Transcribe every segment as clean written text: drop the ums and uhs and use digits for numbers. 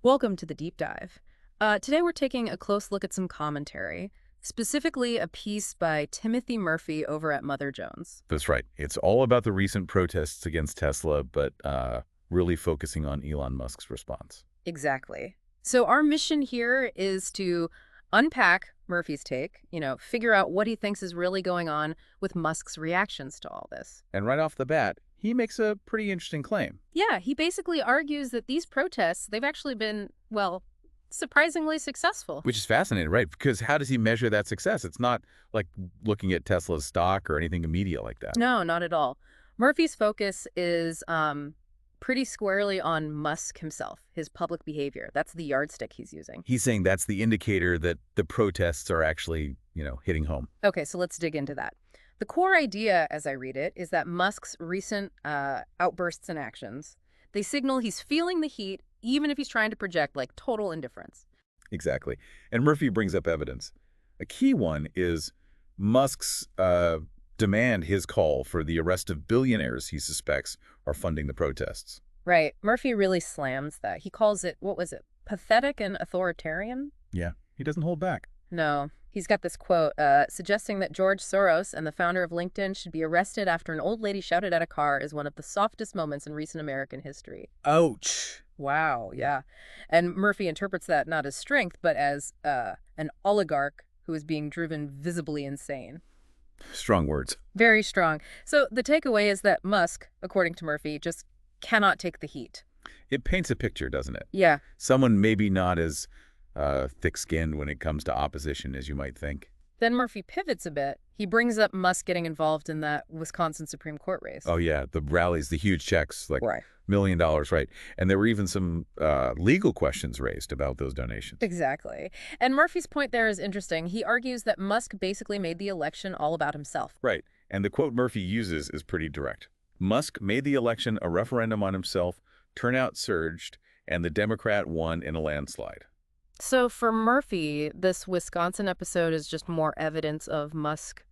Welcome to the deep dive. Today we're taking a close look at some commentary, specifically a piece by Timothy Murphy over at Mother Jones. That's right. It's all about the recent protests against Tesla, but really focusing on Elon Musk's response. Exactly. So our mission here is to unpack Murphy's take, figure out what he thinks is really going on with Musk's reactions to all this. And right off the bat, he makes a pretty interesting claim. Yeah, he basically argues that these protests, they've actually been, well, surprisingly successful. Which is fascinating, right? Because how does he measure that success? It's not like looking at Tesla's stock or anything immediate like that. No, not at all. Murphy's focus is pretty squarely on Musk himself, his public behavior. That's the yardstick he's using. He's saying that's the indicator that the protests are actually, hitting home. Okay, so let's dig into that. The core idea, as I read it, is that Musk's recent outbursts and actions, they signal he's feeling the heat, even if he's trying to project, like, total indifference. Exactly. And Murphy brings up evidence. A key one is Musk's demand his call for the arrest of billionaires he suspects are funding the protests. Right. Murphy really slams that. He calls it, what was it, pathetic and authoritarian? Yeah, he doesn't hold back. No. He's got this quote suggesting that George Soros and the founder of LinkedIn should be arrested after an old lady shouted at a car is one of the softest moments in recent American history. Ouch. Wow, yeah. And Murphy interprets that not as strength, but as an oligarch who is being driven visibly insane. Strong words. Very strong. So the takeaway is that Musk, according to Murphy, just cannot take the heat. It paints a picture, doesn't it? Yeah. Someone maybe not as thick-skinned when it comes to opposition as you might think. Then Murphy pivots a bit. He brings up Musk getting involved in that Wisconsin Supreme Court race. Oh, yeah, the rallies, the huge checks, like Right. $1 million, right? And there were even some legal questions raised about those donations. Exactly. And Murphy's point there is interesting. He argues that Musk basically made the election all about himself. Right. And the quote Murphy uses is pretty direct. Musk made the election a referendum on himself, turnout surged, and the Democrat won in a landslide. So for Murphy, this Wisconsin episode is just more evidence of Musk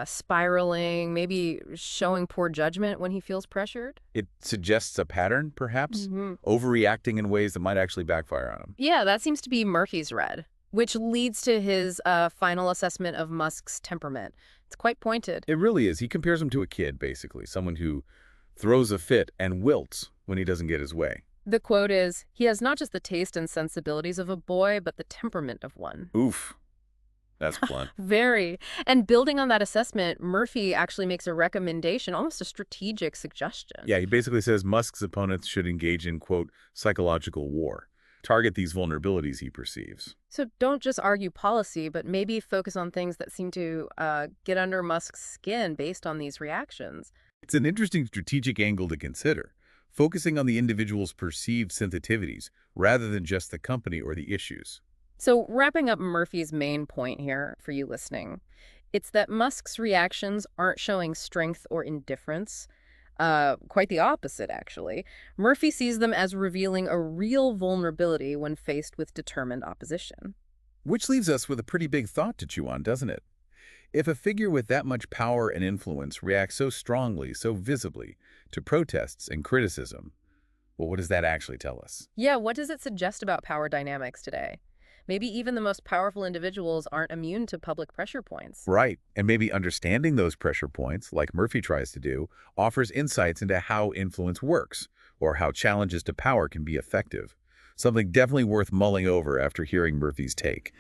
spiraling, maybe showing poor judgment when he feels pressured. It suggests a pattern, perhaps, Mm-hmm. overreacting in ways that might actually backfire on him. Yeah, that seems to be Murphy's read, which leads to his final assessment of Musk's temperament. It's quite pointed. It really is. He compares him to a kid, basically, someone who throws a fit and wilts when he doesn't get his way. The quote is, he has not just the taste and sensibilities of a boy, but the temperament of one. Oof. That's blunt. Very. And building on that assessment, Murphy actually makes a recommendation, almost a strategic suggestion. Yeah, he basically says Musk's opponents should engage in, quote, psychological war, target these vulnerabilities he perceives. So don't just argue policy, but maybe focus on things that seem to get under Musk's skin based on these reactions. It's an interesting strategic angle to consider, focusing on the individual's perceived sensitivities rather than just the company or the issues. So wrapping up Murphy's main point here for you listening, it's that Musk's reactions aren't showing strength or indifference. Quite the opposite, actually. Murphy sees them as revealing a real vulnerability when faced with determined opposition. Which leaves us with a pretty big thought to chew on, doesn't it? If a figure with that much power and influence reacts so strongly, so visibly, to protests and criticism, well, what does that actually tell us? Yeah, what does it suggest about power dynamics today? Maybe even the most powerful individuals aren't immune to public pressure points. Right, and maybe understanding those pressure points, like Murphy tries to do, offers insights into how influence works, or how challenges to power can be effective. Something definitely worth mulling over after hearing Murphy's take.